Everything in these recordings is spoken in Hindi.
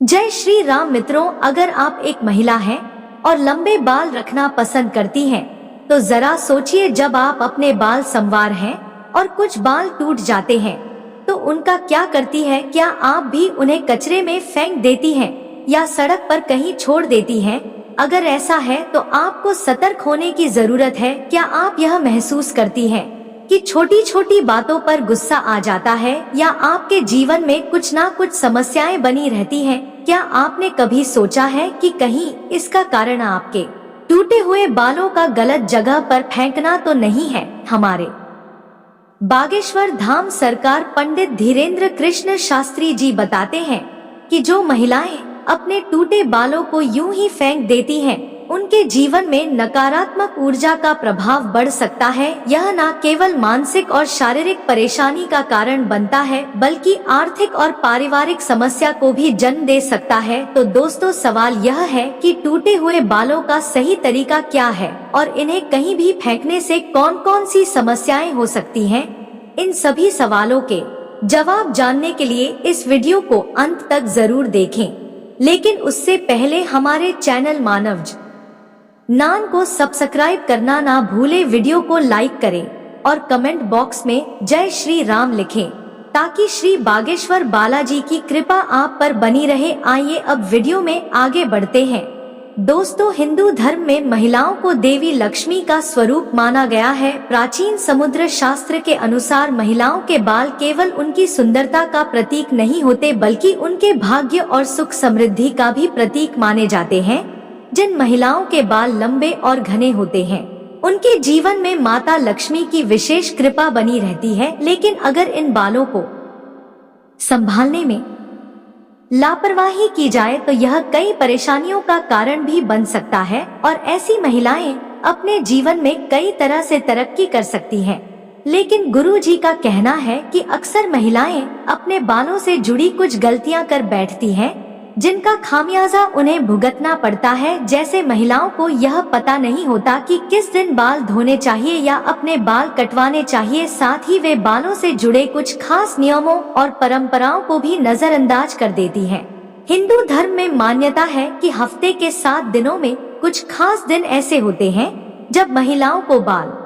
जय श्री राम मित्रों, अगर आप एक महिला हैं और लंबे बाल रखना पसंद करती हैं, तो जरा सोचिए, जब आप अपने बाल संवार हैं और कुछ बाल टूट जाते हैं तो उनका क्या करती है? क्या आप भी उन्हें कचरे में फेंक देती हैं या सड़क पर कहीं छोड़ देती हैं? अगर ऐसा है तो आपको सतर्क होने की जरूरत है। क्या आप यह महसूस करती हैं कि छोटी छोटी बातों पर गुस्सा आ जाता है या आपके जीवन में कुछ ना कुछ समस्याएं बनी रहती हैं? क्या आपने कभी सोचा है कि कहीं इसका कारण आपके टूटे हुए बालों का गलत जगह पर फेंकना तो नहीं है? हमारे बागेश्वर धाम सरकार पंडित धीरेन्द्र कृष्ण शास्त्री जी बताते हैं कि जो महिलाएं अपने टूटे बालों को यूं ही फेंक देती हैं, उनके जीवन में नकारात्मक ऊर्जा का प्रभाव बढ़ सकता है। यह न केवल मानसिक और शारीरिक परेशानी का कारण बनता है, बल्कि आर्थिक और पारिवारिक समस्या को भी जन्म दे सकता है। तो दोस्तों, सवाल यह है कि टूटे हुए बालों का सही तरीका क्या है और इन्हें कहीं भी फेंकने से कौन कौन सी समस्याएं हो सकती हैं? इन सभी सवालों के जवाब जानने के लिए इस वीडियो को अंत तक जरूर देखें। लेकिन उससे पहले हमारे चैनल मानव ज्ञान को सब्सक्राइब करना ना भूले, वीडियो को लाइक करें और कमेंट बॉक्स में जय श्री राम लिखें, ताकि श्री बागेश्वर बालाजी की कृपा आप पर बनी रहे। आइए अब वीडियो में आगे बढ़ते हैं। दोस्तों, हिंदू धर्म में महिलाओं को देवी लक्ष्मी का स्वरूप माना गया है। प्राचीन समुद्र शास्त्र के अनुसार महिलाओं के बाल केवल उनकी सुंदरता का प्रतीक नहीं होते, बल्कि उनके भाग्य और सुख समृद्धि का भी प्रतीक माने जाते हैं। जिन महिलाओं के बाल लंबे और घने होते हैं, उनके जीवन में माता लक्ष्मी की विशेष कृपा बनी रहती है। लेकिन अगर इन बालों को संभालने में लापरवाही की जाए तो यह कई परेशानियों का कारण भी बन सकता है और ऐसी महिलाएं अपने जीवन में कई तरह से तरक्की कर सकती हैं। लेकिन गुरुजी का कहना है कि अक्सर महिलाएं अपने बालों से जुड़ी कुछ गलतियां कर बैठती हैं, जिनका खामियाजा उन्हें भुगतना पड़ता है। जैसे महिलाओं को यह पता नहीं होता कि किस दिन बाल धोने चाहिए या अपने बाल कटवाने चाहिए। साथ ही वे बालों से जुड़े कुछ खास नियमों और परंपराओं को भी नजरअंदाज कर देती हैं। हिंदू धर्म में मान्यता है कि हफ्ते के 7 दिनों में कुछ खास दिन ऐसे होते हैं जब महिलाओं को बाल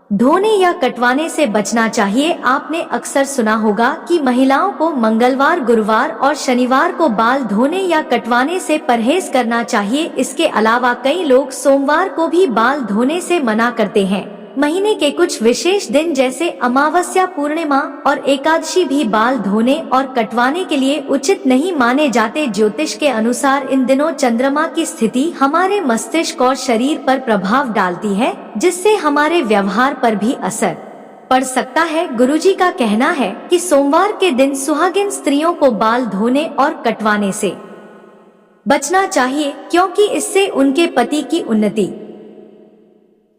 धोने या कटवाने से बचना चाहिए। आपने अक्सर सुना होगा कि महिलाओं को मंगलवार, गुरुवार और शनिवार को बाल धोने या कटवाने से परहेज करना चाहिए। इसके अलावा कई लोग सोमवार को भी बाल धोने से मना करते हैं। महीने के कुछ विशेष दिन जैसे अमावस्या, पूर्णिमा और एकादशी भी बाल धोने और कटवाने के लिए उचित नहीं माने जाते। ज्योतिष के अनुसार इन दिनों चंद्रमा की स्थिति हमारे मस्तिष्क और शरीर पर प्रभाव डालती है, जिससे हमारे व्यवहार पर भी असर पड़ सकता है। गुरुजी का कहना है कि सोमवार के दिन सुहागिन स्त्रियों को बाल धोने और कटवाने से बचना चाहिए, क्योंकि इससे उनके पति की उन्नति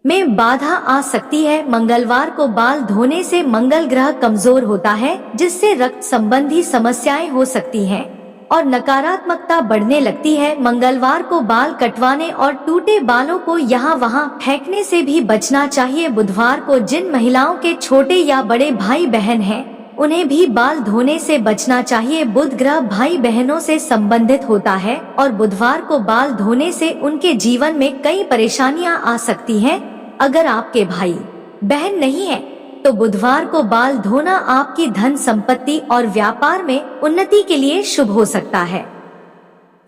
में बाधा आ सकती है। मंगलवार को बाल धोने से मंगल ग्रह कमजोर होता है, जिससे रक्त संबंधी समस्याएं हो सकती हैं और नकारात्मकता बढ़ने लगती है। मंगलवार को बाल कटवाने और टूटे बालों को यहाँ वहाँ फेंकने से भी बचना चाहिए। बुधवार को जिन महिलाओं के छोटे या बड़े भाई बहन हैं, उन्हें भी बाल धोने से बचना चाहिए। बुध ग्रह भाई बहनों से संबंधित होता है और बुधवार को बाल धोने से उनके जीवन में कई परेशानियां आ सकती हैं। अगर आपके भाई बहन नहीं है तो बुधवार को बाल धोना आपकी धन संपत्ति और व्यापार में उन्नति के लिए शुभ हो सकता है।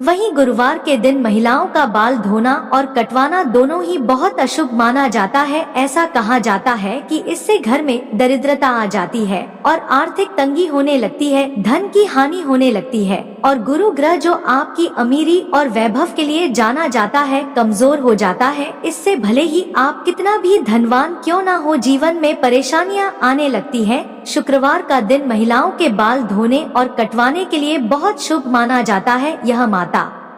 वहीं गुरुवार के दिन महिलाओं का बाल धोना और कटवाना दोनों ही बहुत अशुभ माना जाता है। ऐसा कहा जाता है कि इससे घर में दरिद्रता आ जाती है और आर्थिक तंगी होने लगती है, धन की हानि होने लगती है और गुरु ग्रह, जो आपकी अमीरी और वैभव के लिए जाना जाता है, कमजोर हो जाता है। इससे भले ही आप कितना भी धनवान क्यों ना हो, जीवन में परेशानियां आने लगती हैं। शुक्रवार का दिन महिलाओं के बाल धोने और कटवाने के लिए बहुत शुभ माना जाता है। यह माता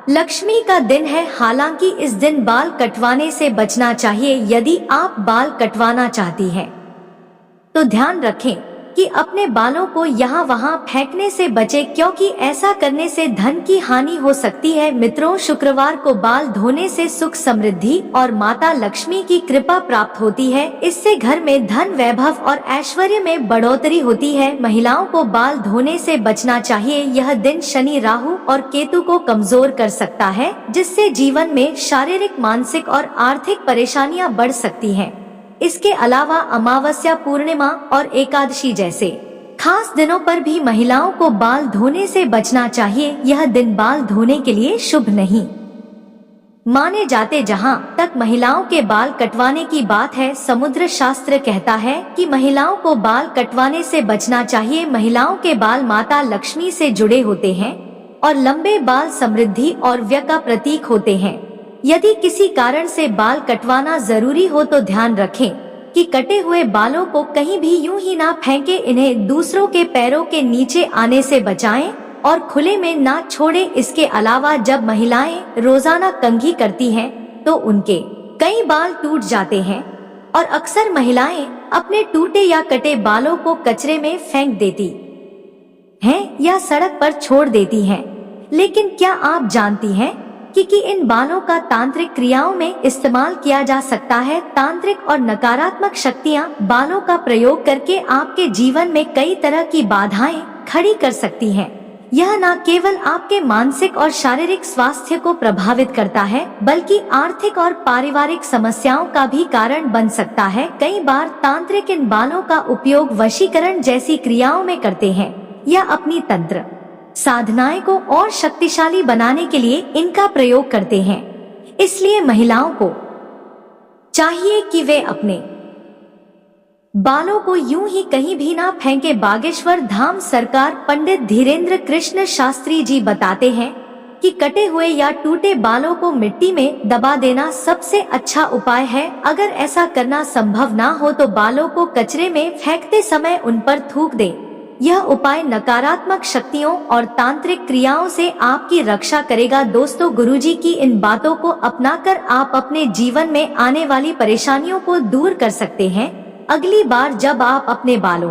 लक्ष्मी का दिन है। हालांकि इस दिन बाल कटवाने से बचना चाहिए। यदि आप बाल कटवाना चाहती हैं तो ध्यान रखें कि अपने बालों को यहाँ वहाँ फेंकने से बचे, क्योंकि ऐसा करने से धन की हानि हो सकती है। मित्रों, शुक्रवार को बाल धोने से सुख समृद्धि और माता लक्ष्मी की कृपा प्राप्त होती है। इससे घर में धन वैभव और ऐश्वर्य में बढ़ोतरी होती है। महिलाओं को बाल धोने से बचना चाहिए। यह दिन शनि, राहु और केतु को कमजोर कर सकता है, जिससे जीवन में शारीरिक, मानसिक और आर्थिक परेशानियां बढ़ सकती हैं। इसके अलावा अमावस्या, पूर्णिमा और एकादशी जैसे खास दिनों पर भी महिलाओं को बाल धोने से बचना चाहिए। यह दिन बाल धोने के लिए शुभ नहीं माने जाते। जहां तक महिलाओं के बाल कटवाने की बात है, समुद्र शास्त्र कहता है कि महिलाओं को बाल कटवाने से बचना चाहिए। महिलाओं के बाल माता लक्ष्मी से जुड़े होते हैं और लंबे बाल समृद्धि और व्यय का प्रतीक होते हैं। यदि किसी कारण से बाल कटवाना जरूरी हो तो ध्यान रखें कि कटे हुए बालों को कहीं भी यूं ही ना फेंके। इन्हें दूसरों के पैरों के नीचे आने से बचाएं और खुले में ना छोड़ें। इसके अलावा जब महिलाएं रोजाना कंघी करती हैं तो उनके कई बाल टूट जाते हैं और अक्सर महिलाएं अपने टूटे या कटे बालों को कचरे में फेंक देती हैं या सड़क पर छोड़ देती हैं। लेकिन क्या आप जानती हैं कि इन बालों का तांत्रिक क्रियाओं में इस्तेमाल किया जा सकता है। तांत्रिक और नकारात्मक शक्तियां बालों का प्रयोग करके आपके जीवन में कई तरह की बाधाएं खड़ी कर सकती हैं। यह न केवल आपके मानसिक और शारीरिक स्वास्थ्य को प्रभावित करता है, बल्कि आर्थिक और पारिवारिक समस्याओं का भी कारण बन सकता है। कई बार तांत्रिक इन बालों का उपयोग वशीकरण जैसी क्रियाओं में करते हैं या अपनी तंत्र साधनाएं को और शक्तिशाली बनाने के लिए इनका प्रयोग करते हैं। इसलिए महिलाओं को चाहिए कि वे अपने बालों को यूं ही कहीं भी ना फेंके। बागेश्वर धाम सरकार पंडित धीरेन्द्र कृष्ण शास्त्री जी बताते हैं कि कटे हुए या टूटे बालों को मिट्टी में दबा देना सबसे अच्छा उपाय है। अगर ऐसा करना संभव ना हो तो बालों को कचरे में फेंकते समय उन पर थूक दें। यह उपाय नकारात्मक शक्तियों और तांत्रिक क्रियाओं से आपकी रक्षा करेगा। दोस्तों, गुरुजी की इन बातों को अपनाकर आप अपने जीवन में आने वाली परेशानियों को दूर कर सकते हैं। अगली बार जब आप अपने बालों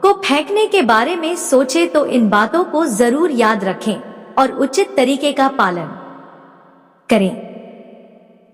को फेंकने के बारे में सोचें तो इन बातों को जरूर याद रखें और उचित तरीके का पालन करें।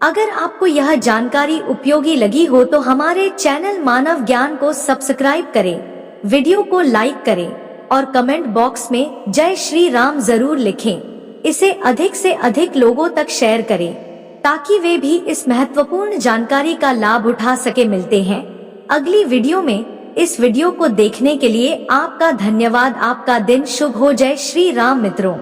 अगर आपको यह जानकारी उपयोगी लगी हो तो हमारे चैनल मानव ज्ञान को सब्सक्राइब करें, वीडियो को लाइक करें और कमेंट बॉक्स में जय श्री राम जरूर लिखें। इसे अधिक से अधिक लोगों तक शेयर करें ताकि वे भी इस महत्वपूर्ण जानकारी का लाभ उठा सके। मिलते हैं अगली वीडियो में। इस वीडियो को देखने के लिए आपका धन्यवाद। आपका दिन शुभ हो। जय श्री राम मित्रों।